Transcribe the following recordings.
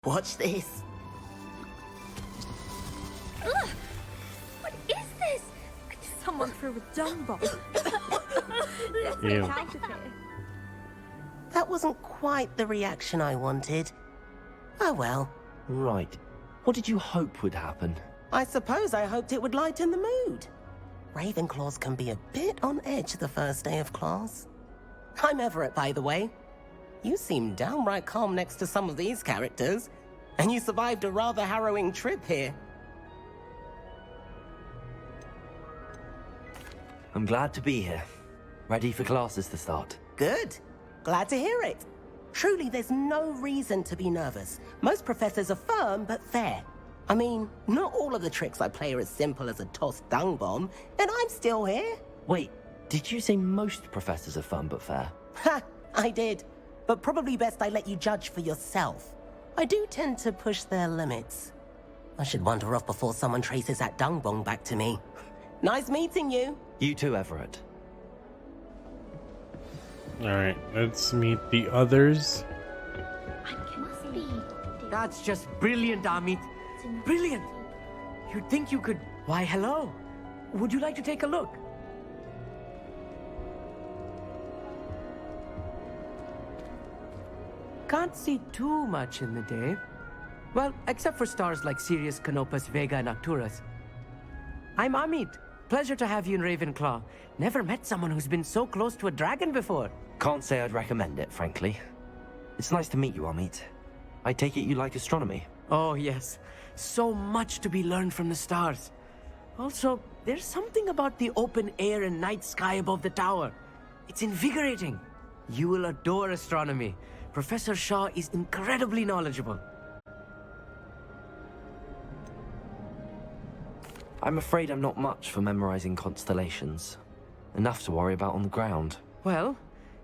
Watch this. Ugh! What is this? Someone threw a dung bomb. Let's get out of here. That wasn't quite the reaction I wanted. Oh well. Right. What did you hope would happen? I suppose I hoped it would lighten the mood. Ravenclaws can be a bit on edge the first day of class. I'm Everett, by the way. You seem downright calm next to some of these characters, and you survived a rather harrowing trip here. I'm glad to be here. Ready for classes to start. Good. Glad to hear it. Truly, there's no reason to be nervous. Most professors are firm but fair. I mean, not all of the tricks I play are as simple as a tossed dung bomb, and I'm still here. Wait, did you say most professors are fun but fair? Ha! I did. But probably best I let you judge for yourself. I do tend to push their limits. I should wander off before someone traces that dung bomb back to me. Nice meeting you. You too, Everett. Alright, let's meet the others. Must be. That's just brilliant, Amit. Brilliant! You'd think you could... Why, hello. Would you like to take a look? Can't see too much in the day. Well, except for stars like Sirius, Canopus, Vega, and Arcturus. I'm Amit. Pleasure to have you in Ravenclaw. Never met someone who's been so close to a dragon before. Can't say I'd recommend it, frankly. It's nice to meet you, Amit. I take it you like astronomy? Oh, yes. So much to be learned from the stars. Also, there's something about the open air and night sky above the tower. It's invigorating. You will adore astronomy. Professor Shaw is incredibly knowledgeable. I'm afraid I'm not much for memorizing constellations. Enough to worry about on the ground. Well,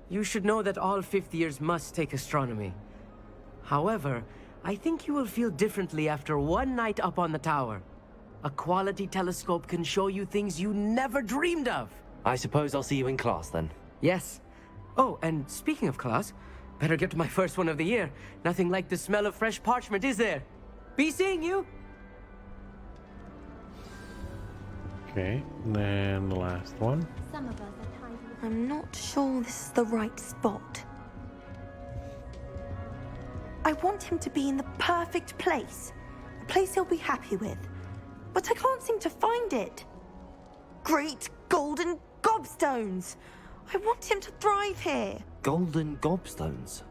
you should know that all fifth years must take astronomy. However, I think you will feel differently after one night up on the tower. A quality telescope can show you things you never dreamed of. I suppose I'll see you in class then. Yes. Oh, and speaking of class, better get to my first one of the year. Nothing like the smell of fresh parchment, is there? Be seeing you! Okay, and then the last one. Some of us are tidy. I'm not sure this is the right spot. I want him to be in the perfect place. A place he'll be happy with. But I can't seem to find it. Great golden gobstones! I want him to thrive here. Golden gobstones?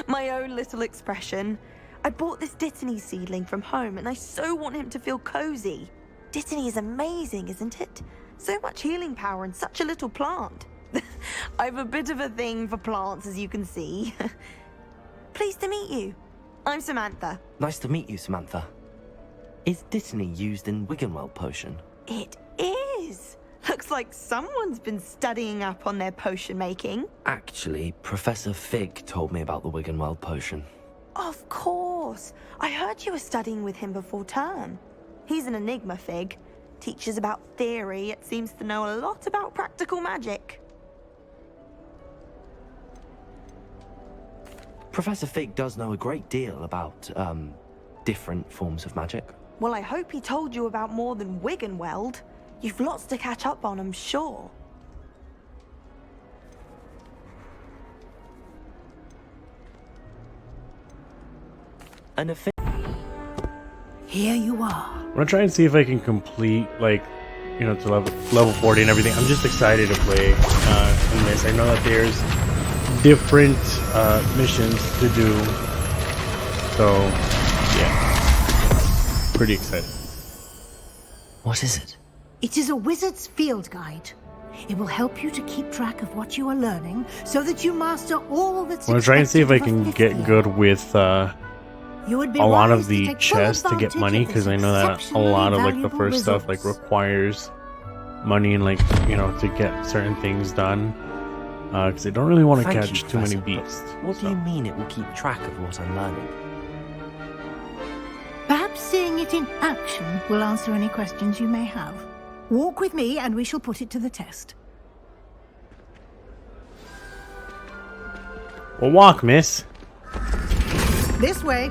My own little expression. I bought this Dittany seedling from home and I so want him to feel cozy. Dittany is amazing, isn't it? So much healing power in such a little plant. I've a bit of a thing for plants, as you can see. Pleased to meet you. I'm Samantha. Nice to meet you, Samantha. Is Dittany used in Wiggenweld potion? It is. Looks like someone's been studying up on their potion making. Actually, Professor Fig told me about the Wiggenweld potion. Of course. I heard you were studying with him before term. He's an enigma, Fig. Teaches about theory, yet seems to know a lot about practical magic. Professor Fig does know a great deal about, different forms of magic. Well, I hope he told you about more than Wiggenweld. You've lots to catch up on, I'm sure. An official. Here you are. I'm gonna try and see if I can complete, like, you know, to level 40 and everything. I'm just excited to play in this. I know that there's different missions to do, so yeah, pretty excited. What is it? It is a wizard's field guide. It will help you to keep track of what you are learning so that you master all that's I'm gonna try and see if I expected of a can fifth get year. good with You would be a lot wise of to the take full chests to get advantage money, of because this I know that a exceptionally lot of like the valuable first stuff like resource. requires money and like, you know, to get certain things done, because I don't really want to Thank catch you, too many Professor. beasts. What do you mean it will keep track of what I'm learning? Perhaps seeing it in action will answer any questions you may have. Walk with me and we shall put it to the test. Well, walk, miss. This way.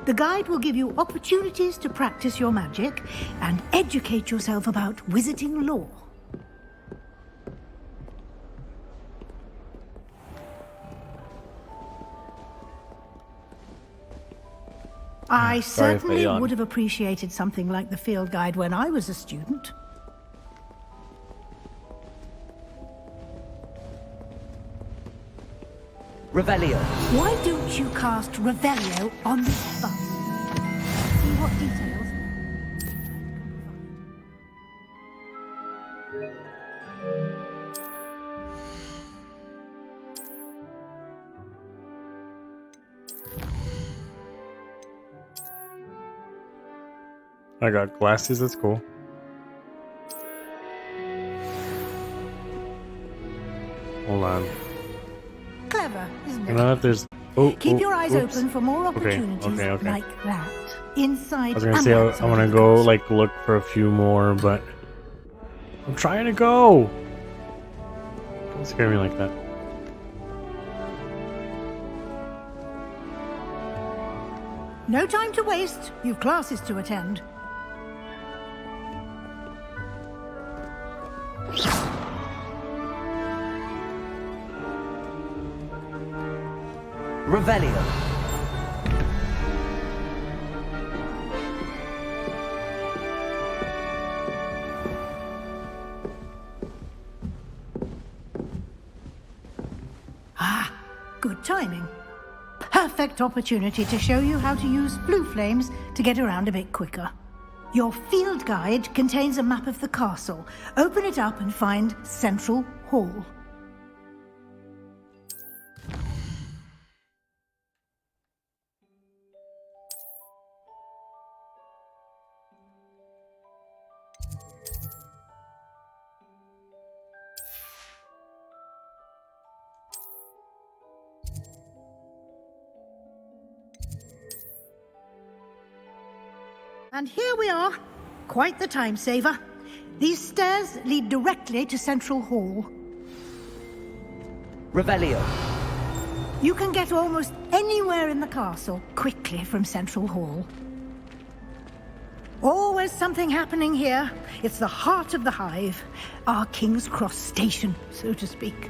The guide will give you opportunities to practice your magic and educate yourself about wizarding lore. I sorry if I certainly yawned. would have appreciated something like the field guide when I was a student. Revelio. Why don't you cast Revelio on this bus? See what details? I got glasses, that's cool. Hold on. Clever, isn't You it? know what? There's. Oh, Keep oh, your eyes oops. open for more Okay, opportunities okay. like that. Inside I was gonna and say I outside want to of the go castle. like look for a few more, but I'm trying to go. Don't scare me like that. No time to waste. You've classes to attend. Revelio. Good timing. Perfect opportunity to show you how to use blue flames to get around a bit quicker. Your field guide contains a map of the castle. Open it up and find Central Hall. And here we are. Quite the time saver. These stairs lead directly to Central Hall. Revelio. You can get almost anywhere in the castle quickly from Central Hall. Always something happening here. It's the heart of the hive. Our King's Cross station, so to speak. Do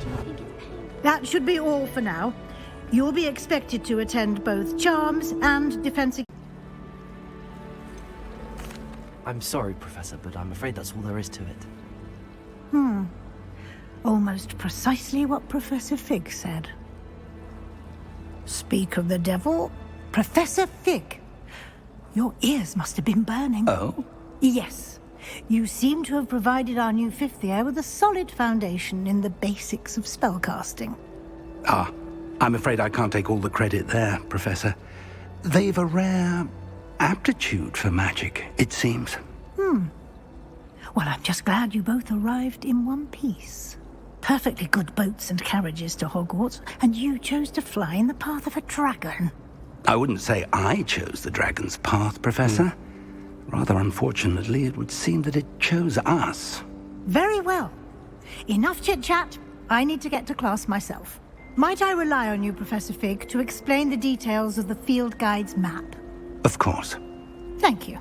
you think it's painful? That should be all for now. You'll be expected to attend both charms and defense. I'm sorry, Professor, but I'm afraid that's all there is to it. Almost precisely what Professor Fig said. Speak of the devil, Professor Fig. Your ears must have been burning. Oh? Yes. You seem to have provided our new fifth year with a solid foundation in the basics of spellcasting. Ah, I'm afraid I can't take all the credit there, Professor. They've a rare aptitude for magic, it seems. Well, I'm just glad you both arrived in one piece. Perfectly good boats and carriages to Hogwarts, and you chose to fly in the path of a dragon. I wouldn't say I chose the dragon's path, Professor. Rather unfortunately, it would seem that it chose us. Very well. Enough chit-chat. I need to get to class myself. Might I rely on you, Professor Fig, to explain the details of the field guide's map? Of course. Thank you.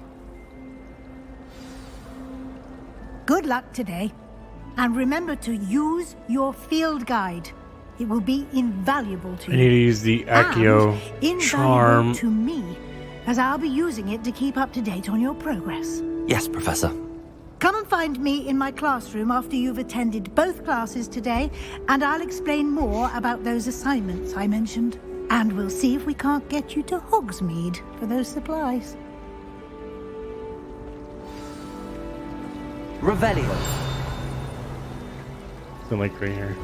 Good luck today. And remember to use your field guide. It will be invaluable to I you. need to use the Accio And invaluable charm. to me, as I'll be using it to keep up to date on your progress. Yes, Professor. Come and find me in my classroom after you've attended both classes today, and I'll explain more about those assignments I mentioned. And we'll see if we can't get you to Hogsmeade for those supplies. Revelio. Something like right here.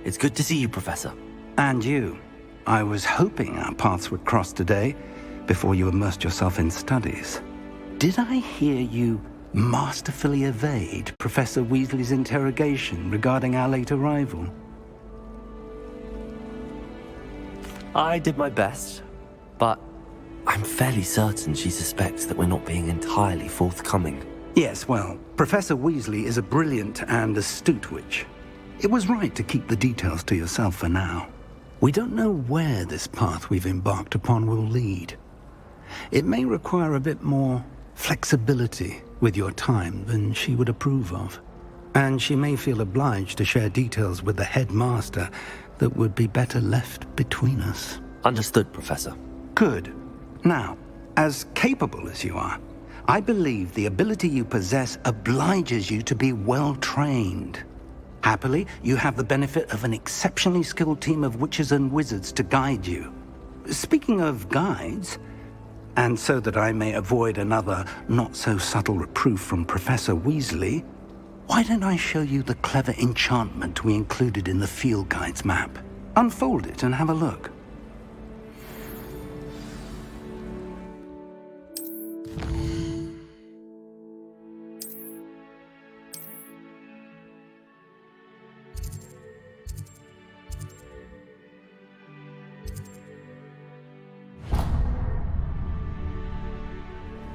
It's good to see you, Professor. And you. I was hoping our paths would cross today, before you immersed yourself in studies. Did I hear you masterfully evade Professor Weasley's interrogation regarding our late arrival? I did my best, but I'm fairly certain she suspects that we're not being entirely forthcoming. Yes, well, Professor Weasley is a brilliant and astute witch. It was right to keep the details to yourself for now. We don't know where this path we've embarked upon will lead. It may require a bit more flexibility with your time than she would approve of. And she may feel obliged to share details with the headmaster that would be better left between us. Understood, Professor. Good. Now, as capable as you are, I believe the ability you possess obliges you to be well-trained. Happily, you have the benefit of an exceptionally skilled team of witches and wizards to guide you. Speaking of guides, and so that I may avoid another not-so-subtle reproof from Professor Weasley, why don't I show you the clever enchantment we included in the field guide's map? Unfold it and have a look.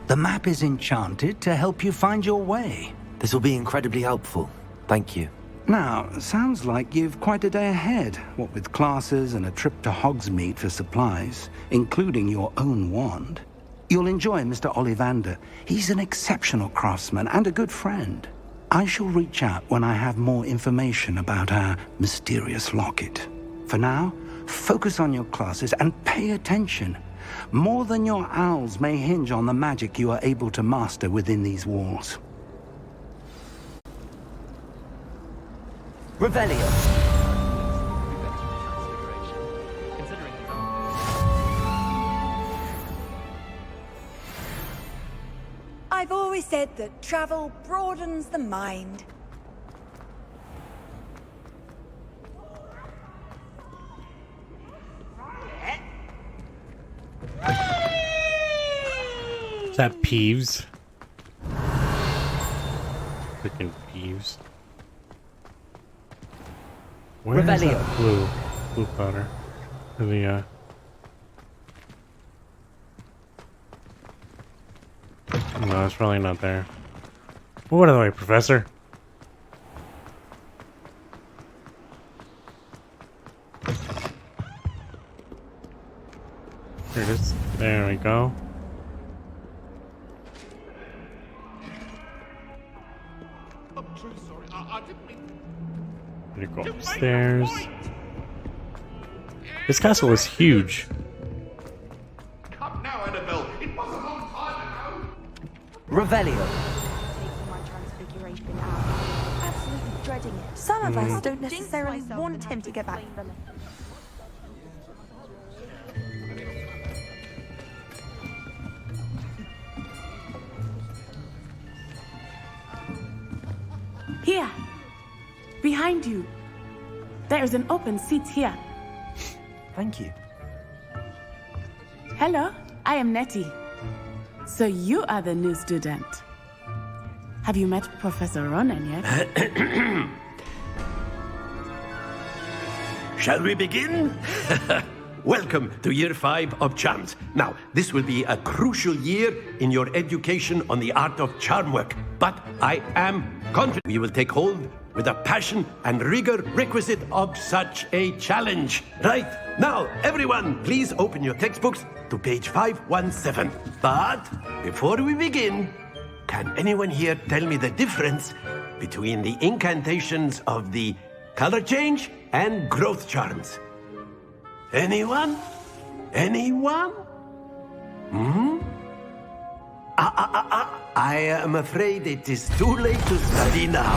The map is enchanted to help you find your way. This will be incredibly helpful. Thank you. Now, sounds like you've quite a day ahead, what with classes and a trip to Hogsmeade for supplies, including your own wand. You'll enjoy Mr. Ollivander. He's an exceptional craftsman and a good friend. I shall reach out when I have more information about our mysterious locket. For now, focus on your classes and pay attention. More than your owls may hinge on the magic you are able to master within these walls. Revelio. I've always said that travel broadens the mind. Is that Peeves? Freaking Peeves. Where is that blue powder? The no, it's probably not there. Well, what other way, Professor? Here it is. There we go. Gonna go upstairs. This castle is huge. Come now, Annabelle. It was a long time ago. Revelio. Taking my transfiguration out. Absolutely dreading it. Some of us don't necessarily want him to get back. Here, behind you. There is an open seat here. Thank you. Hello, I am Nettie. So you are the new student. Have you met Professor Ronan yet? Shall we begin? Welcome to Year 5 of Charms. Now, this will be a crucial year in your education on the art of charm work. But I am confident you will take hold with the passion and rigor requisite of such a challenge. Right, now, everyone, please open your textbooks to page 517. But before we begin, can anyone here tell me the difference between the incantations of the color change and growth charms? Anyone? Anyone? I am afraid it is too late to study now.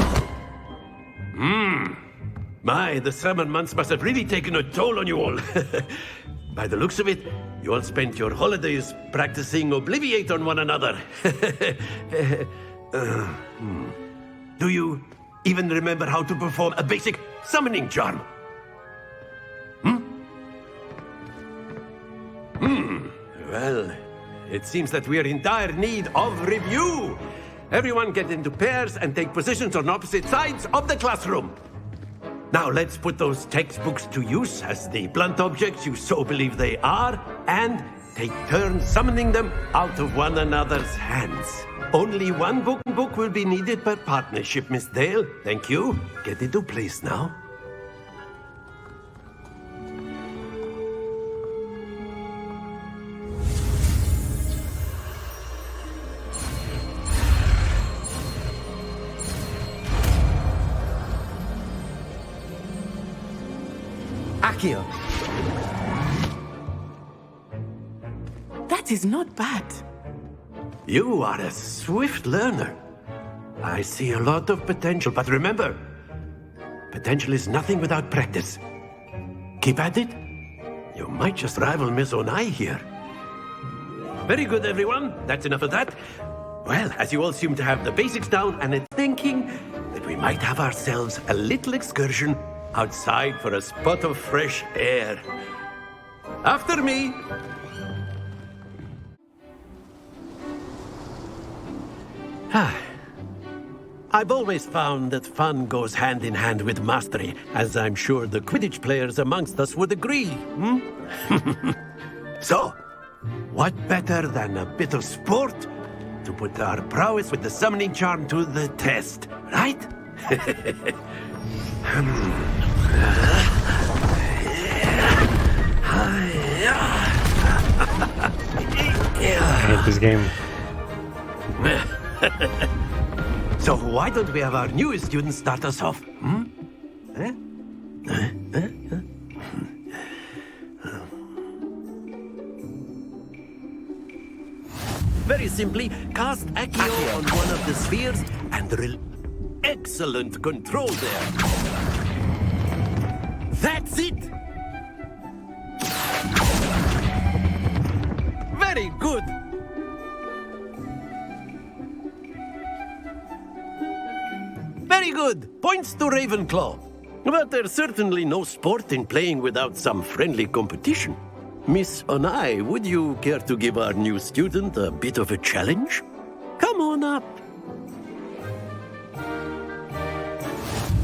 My, the summer months must have really taken a toll on you all. By the looks of it, you all spent your holidays practicing Obliviate on one another. Do you even remember how to perform a basic summoning charm? Well, it seems that we are in dire need of review. Everyone get into pairs and take positions on opposite sides of the classroom. Now let's put those textbooks to use as the blunt objects you so believe they are, and take turns summoning them out of one another's hands. Only one book will be needed per partnership, Miss Dale. Thank you. Get into place now. Accio! That is not bad. You are a swift learner. I see a lot of potential, but remember, potential is nothing without practice. Keep at it. You might just rival Miss Onai here. Very good, everyone. That's enough of that. Well, as you all seem to have the basics down, and it's thinking that we might have ourselves a little excursion outside for a spot of fresh air. After me. I've always found that fun goes hand in hand with mastery, as I'm sure the Quidditch players amongst us would agree. So, what better than a bit of sport to put our prowess with the summoning charm to the test, right? I hate this game. So why don't we have our newest student start us off? Very simply, cast Accio on one of the spheres and excellent control there. That's it! Very good! Very good! Points to Ravenclaw. But there's certainly no sport in playing without some friendly competition. Miss Onai, would you care to give our new student a bit of a challenge? Come on up.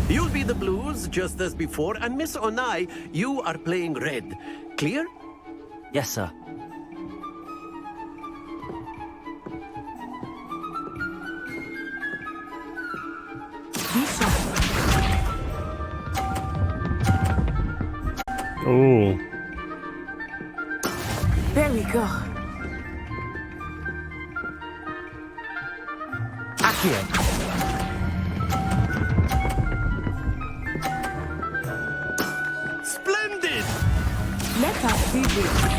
You'll be the blues, just as before, and Miss Onai, you are playing red. Clear? Yes, sir. Ooh. There we go. Accio! Splendid! Let us see this.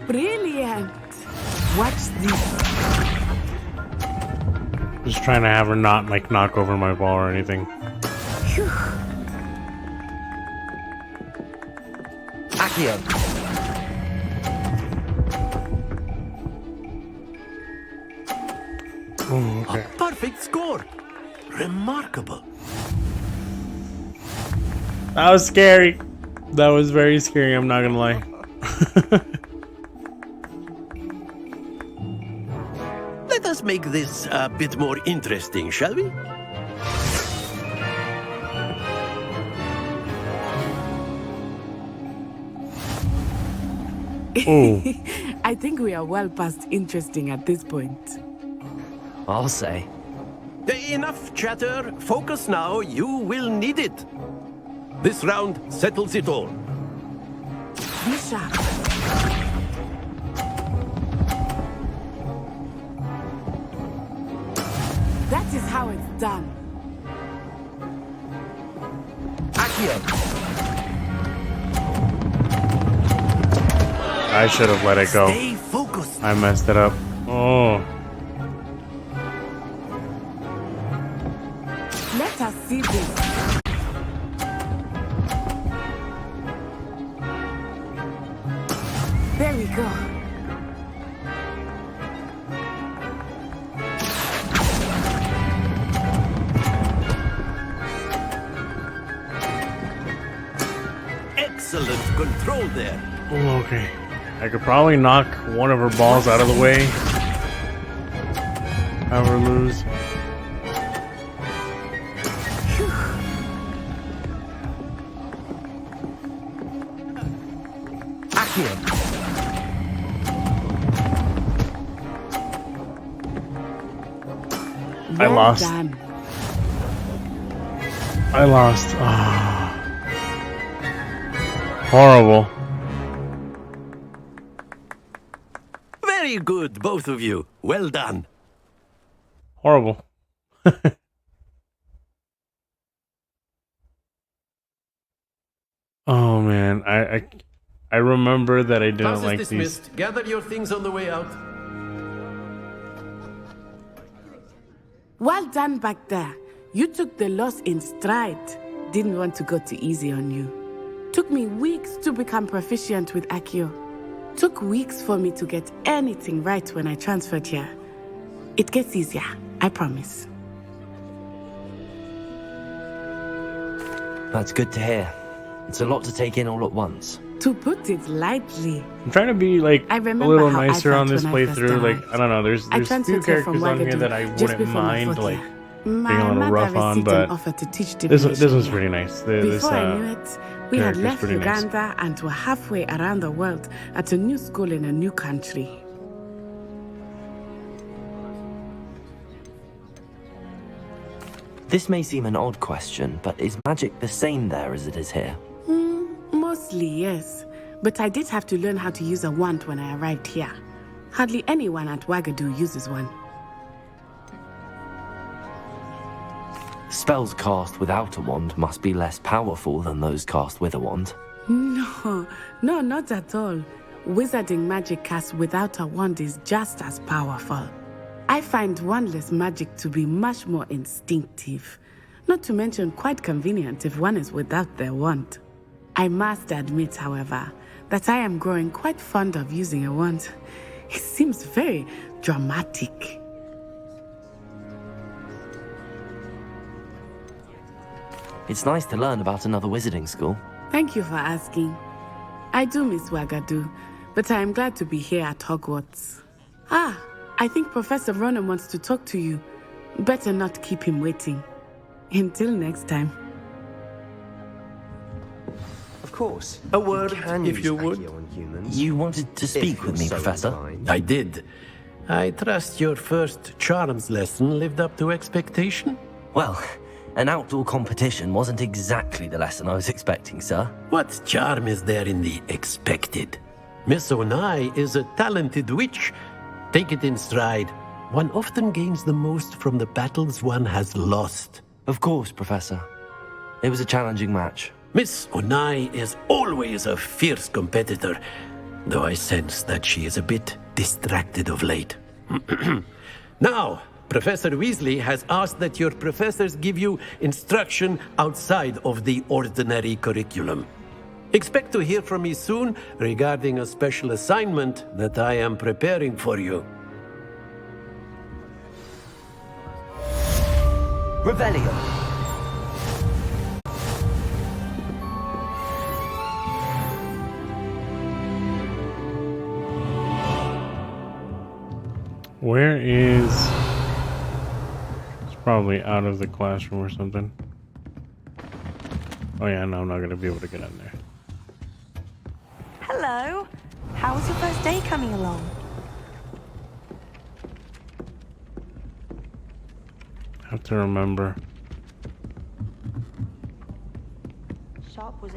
Brilliant! Watch this. Just trying to have her not like knock over my ball or anything. Accio! Ooh, okay. A perfect score. Remarkable. That was scary. That was very scary, I'm not gonna lie. Let us make this a bit more interesting, shall we? Ooh. I think we are well past interesting at this point. I'll say. Enough chatter. Focus now. You will need it. This round settles it all. Be sharp. That is how it's done. Accio! I should have let it go. Stay focused. I messed it up. Oh. Let us see this. There we go. Excellent. excellent control there. Oh, okay. I could probably knock one of her balls out of the way. Have her lose. I lost. Done. I lost. Oh. Horrible. Very good, both of you. Well done. Horrible. Oh man, I remember that I didn't Class is like dismissed. these. Gather your things on the way out. Well done back there. You took the loss in stride. Didn't want to go too easy on you. Took me weeks to become proficient with Accio. Took weeks for me to get anything right when I transferred here. It gets easier, I promise. That's good to hear. It's a lot to take in all at once. To put it lightly, I'm trying to be like I a remember little how I nicer on felt this when I first playthrough. Like arrived. I don't know, there's I few transferred here characters from on here Wagaduo that I just wouldn't before my mind fourth like year. being My a little mother rough on, received but an offer to teach this divination one's here. pretty nice. Before I knew it, we had character's left pretty nice. Uganda and were halfway around the world at a new school in a new country. This may seem an odd question, but is magic the same there as it is here? Mostly, yes. But I did have to learn how to use a wand when I arrived here. Hardly anyone at Wagaduo uses one. Spells cast without a wand must be less powerful than those cast with a wand. No, not at all. Wizarding magic cast without a wand is just as powerful. I find wandless magic to be much more instinctive. Not to mention quite convenient if one is without their wand. I must admit, however, that I am growing quite fond of using a wand. It seems very dramatic. It's nice to learn about another wizarding school. Thank you for asking. I do miss Wagaduo, but I am glad to be here at Hogwarts. I think Professor Ronan wants to talk to you. Better not keep him waiting. Until next time. Of course. A word, if you would. You wanted to speak with me, Professor? I did. I trust your first charms lesson lived up to expectation? Well, an outdoor competition wasn't exactly the lesson I was expecting, sir. What charm is there in the expected? Miss Onai is a talented witch. Take it in stride. One often gains the most from the battles one has lost. Of course, Professor. It was a challenging match. Miss Onai is always a fierce competitor, though I sense that she is a bit distracted of late. Now, Professor Weasley has asked that your professors give you instruction outside of the ordinary curriculum. Expect to hear from me soon regarding a special assignment that I am preparing for you. Revelio. Where is... It's probably out of the classroom or something. Oh yeah, no, I'm not going to be able to get in there. Hello. How's your first day coming along? I have to remember. Sharp was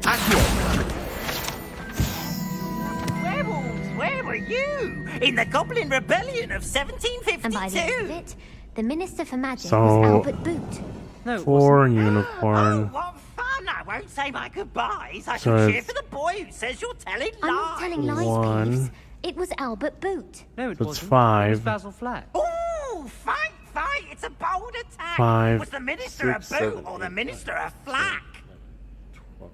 Werewolves, where were you? In the Goblin Rebellion of 1752? And by the end of it, the Minister for Magic So- was Albert Boot. No, it For wasn't. unicorn. Oh, what fun! I won't say my goodbyes. I So shall cheer it's- for the boy who says you're telling lies. I'm not telling lies, One. Peeves. It was Albert Boot. No, it So it's wasn't. five. It was Basil Flack. Ooh, fight! It's a bold attack. Five, Was the Minister six, a boot seven, or the Minister a flack?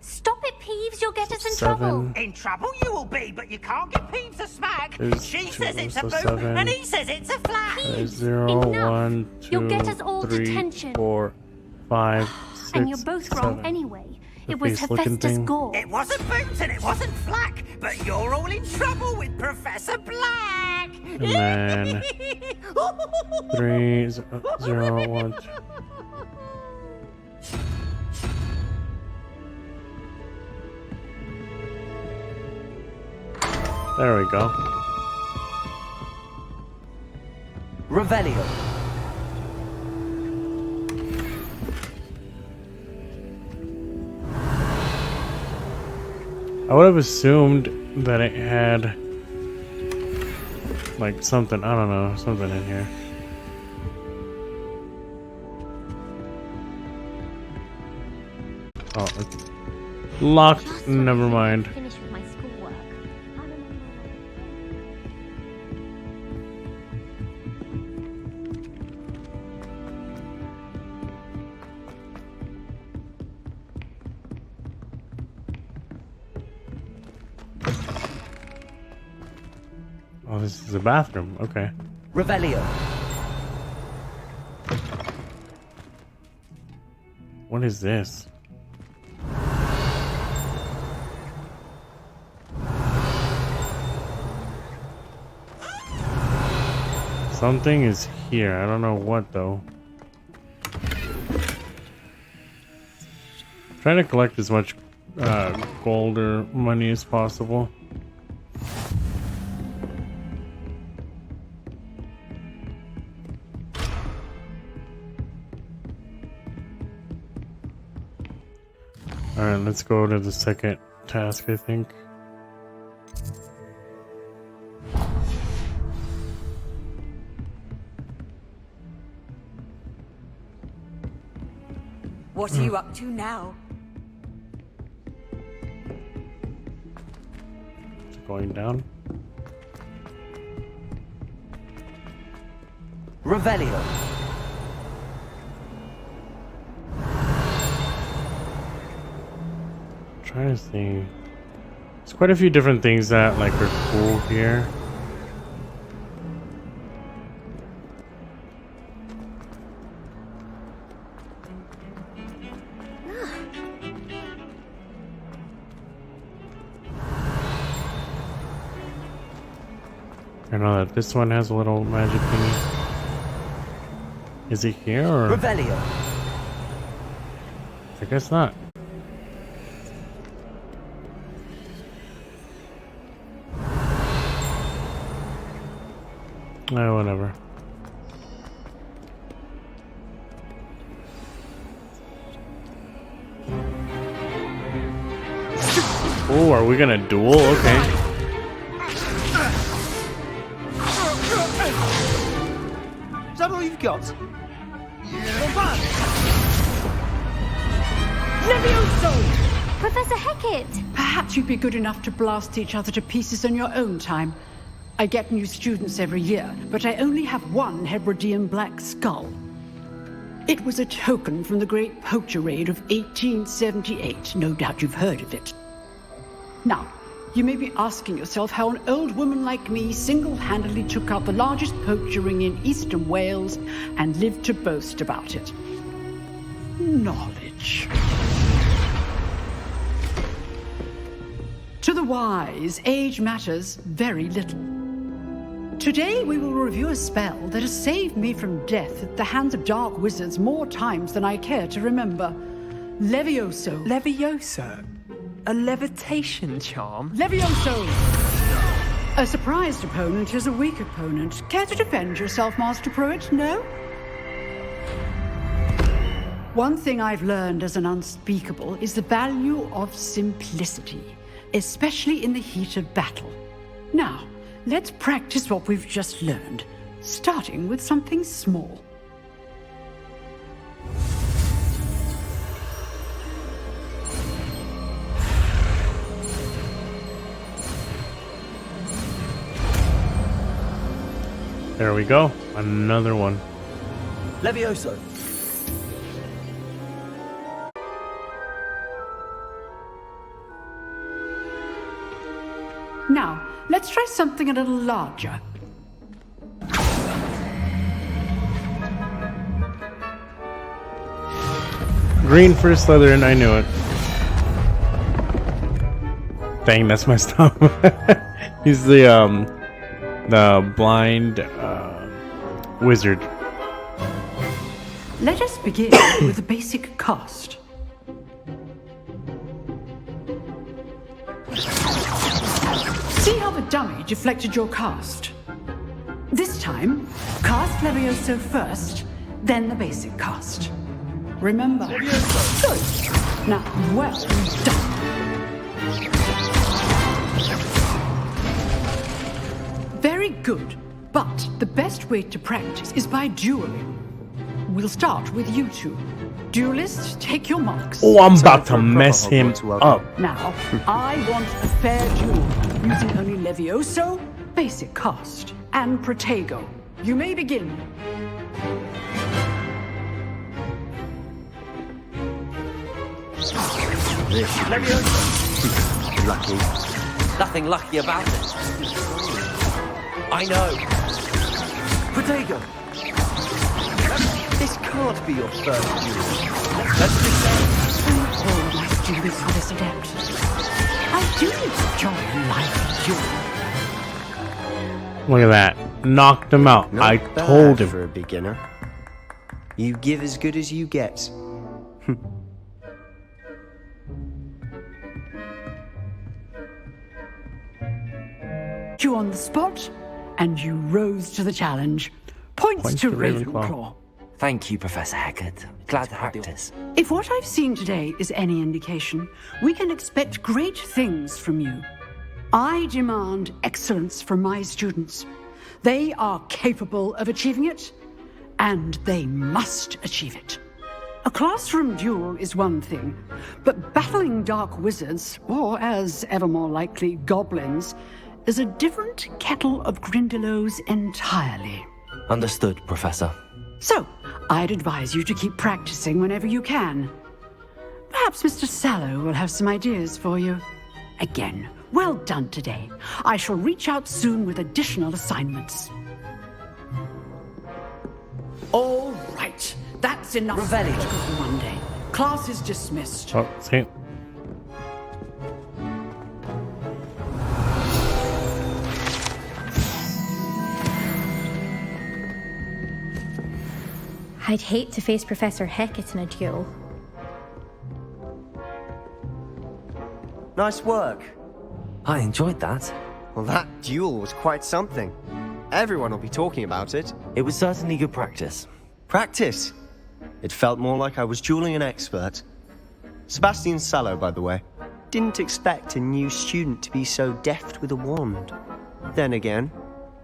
Stop it, Peeves. You'll get us in Seven. trouble. In trouble you will be, but you can't give Peeves a smack. There's She two, says it's a so boot, seven. and he says it's a flack. There's 0, enough. 1, 2, You'll get us all 3, detention. 4, 5, 6, And you're both wrong 7. anyway. It was face-looking Hephaestus thing. Gore. It wasn't Boots and it wasn't Flack, but you're all in trouble with Professor Black. And then 3, 0, 1. There we go. Revelio. I would have assumed that it had like something, I don't know, something in here. Oh, it's locked. Never mind. Finish with my schoolwork. Oh, this is a bathroom. Okay. Revelio. What is this? Something is here. I don't know what though. Trying to collect as much gold or money as possible. Alright, let's go to the second task, I think. What are you up to now? It's going down. Revelio. Trying to see. There's quite a few different things that like are cool here. I know that this one has a little magic thingy. Is it here or? Revelio. I guess not. No, whatever. Oh, are we gonna duel? Okay. Is that all you've got? Professor Hecat! Perhaps you'd be good enough to blast each other to pieces in your own time. I get new students every year, but I only have one Hebridean black skull. It was a token from the Great Poacher Raid of 1878. No doubt you've heard of it. Now, you may be asking yourself how an old woman like me single-handedly took out the largest poacher ring in eastern Wales and lived to boast about it. Knowledge. To the wise, age matters very little. Today we will review a spell that has saved me from death at the hands of dark wizards more times than I care to remember. Levioso. Levioso? A levitation charm? Levioso! A surprised opponent is a weak opponent. Care to defend yourself, Master Pruitt? No? One thing I've learned as an unspeakable is the value of simplicity, especially in the heat of battle. Now, let's practice what we've just learned, starting with something small. There we go. Another one. Levioso. Now, let's try something a little larger. Green for Slytherin, I knew it. Dang, that's messed up. He's the blind wizard. Let us begin with the basic cast. See how the dummy deflected your cast? This time, cast Levioso first, then the basic cast. Remember? Good. Now, well done. Very good. But the best way to practice is by dueling. We'll start with you two. Duelists, take your marks. Oh, I'm about to mess him up. Now, I want a fair duel, using only Levioso, basic cast, and Protego. You may begin. Lucky. Nothing lucky about it. I know. Protego! This can't be your first duel. Let's be safe. All my students for this adept. I do enjoy life duel. Look at that. Knocked him out. Not I bad told him. for a beginner. You give as good as you get. You on the spot, and you rose to the challenge. Points to Ravenclaw. Thank you, Professor Hackett. Glad to practice. If what I've seen today is any indication, we can expect great things from you. I demand excellence from my students. They are capable of achieving it, and they must achieve it. A classroom duel is one thing, but battling dark wizards, or as ever more likely, goblins, is a different kettle of Grindylows entirely. Understood, Professor. So, I'd advise you to keep practicing whenever you can. Perhaps Mr. Sallow will have some ideas for you. Again, well done today. I shall reach out soon with additional assignments. All right, that's enough Revelio for one day. Class is dismissed. Oh, see. I'd hate to face Professor Hackett in a duel. Nice work. I enjoyed that. Well, that duel was quite something. Everyone will be talking about it. It was certainly good practice. Practice? It felt more like I was dueling an expert. Sebastian Sallow, by the way. Didn't expect a new student to be so deft with a wand. Then again,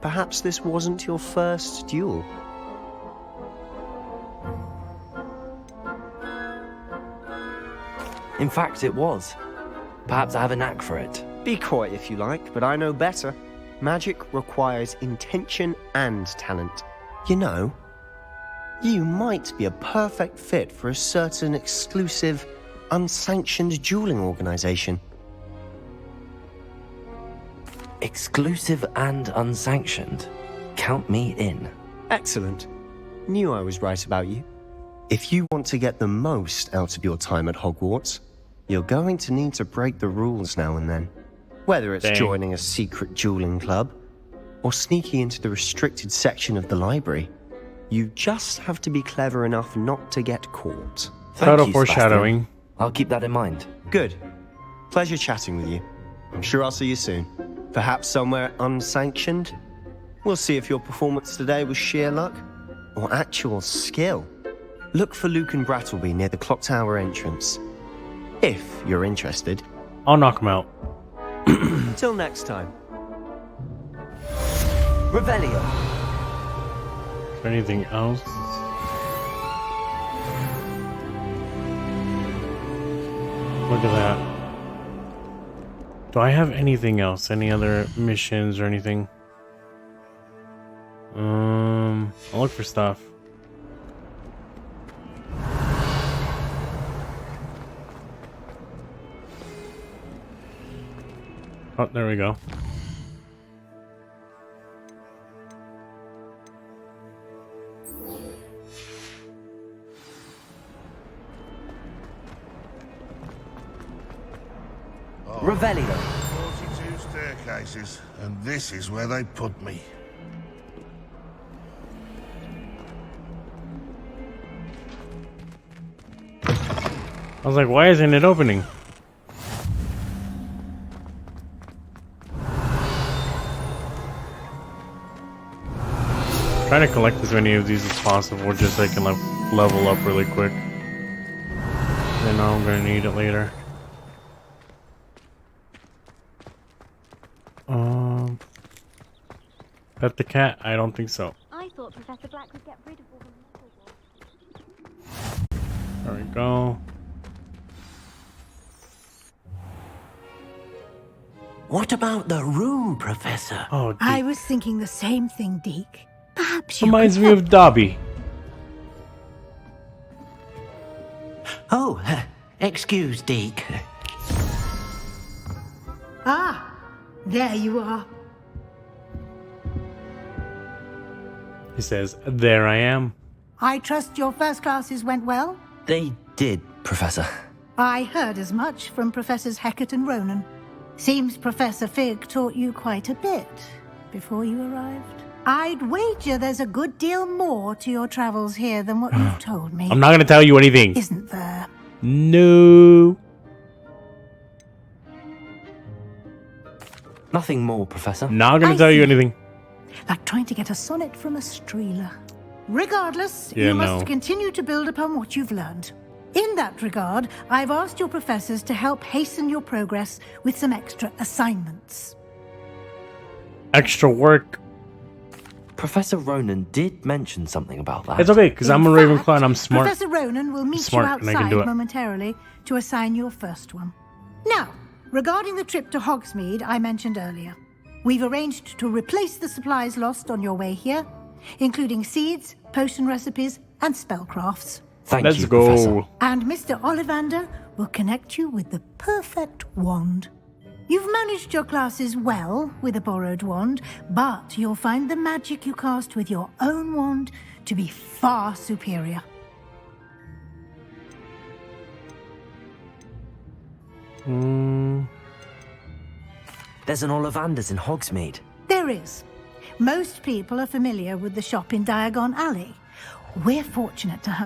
perhaps this wasn't your first duel. In fact, it was. Perhaps I have a knack for it. Be quiet if you like, but I know better. Magic requires intention and talent. You know, you might be a perfect fit for a certain exclusive, unsanctioned dueling organization. Exclusive and unsanctioned? Count me in. Excellent. Knew I was right about you. If you want to get the most out of your time at Hogwarts, you're going to need to break the rules now and then. Whether it's joining a secret dueling club, or sneaking into the restricted section of the library, you just have to be clever enough not to get caught. Subtle foreshadowing. I'll keep that in mind. Good. Pleasure chatting with you. I'm sure I'll see you soon. Perhaps somewhere unsanctioned? We'll see if your performance today was sheer luck, or actual skill. Look for Luke and Brattleby near the clock tower entrance. If you're interested. I'll knock him out. Till next time. Revelio. Is there anything else? Look at that. Do I have anything else? Any other missions or anything? I'll look for stuff. Oh, there we go. Revelio. cases, and this is where they put me. I was like, why isn't it opening? Trying to collect as many of these as possible just so I can like level up really quick. Then I'm gonna need it later. Pet the cat? I don't think so. I thought Professor Black would get rid of all the metal ones. There we go. What about the room, Professor? Oh, Deke. I was thinking the same thing, Deke. Perhaps you Reminds could me help. of Dobby. Oh, excuse, Deke. Ah, there you are. He says, there I am. I trust your first classes went well? They did, Professor. I heard as much from Professors Hecat and Ronan. Seems Professor Fig taught you quite a bit before you arrived. I'd wager there's a good deal more to your travels here than what you've told me. I'm not going to tell you anything. Isn't there? No. Nothing more, Professor. Not going to tell you anything. Like trying to get a sonnet from a streeler. Regardless, Yeah, you must no. continue to build upon what you've learned. In that regard, I've asked your professors to help hasten your progress with some extra assignments. Extra work. Professor Ronan did mention something about that. It's okay, because I'm a In Ravenclaw fact, and I'm smart. Professor Ronan will meet Smart, you and I can outside do it. momentarily to assign your first one. Now, regarding the trip to Hogsmeade I mentioned earlier, we've arranged to replace the supplies lost on your way here, including seeds, potion recipes, and spellcrafts. Thank you, Professor. And Mr. Ollivander will connect you with the perfect wand. You've managed your classes well with a borrowed wand, but you'll find the magic you cast with your own wand to be far superior. There's an Ollivander's in Hogsmeade. There is. Most people are familiar with the shop in Diagon Alley. We're fortunate to have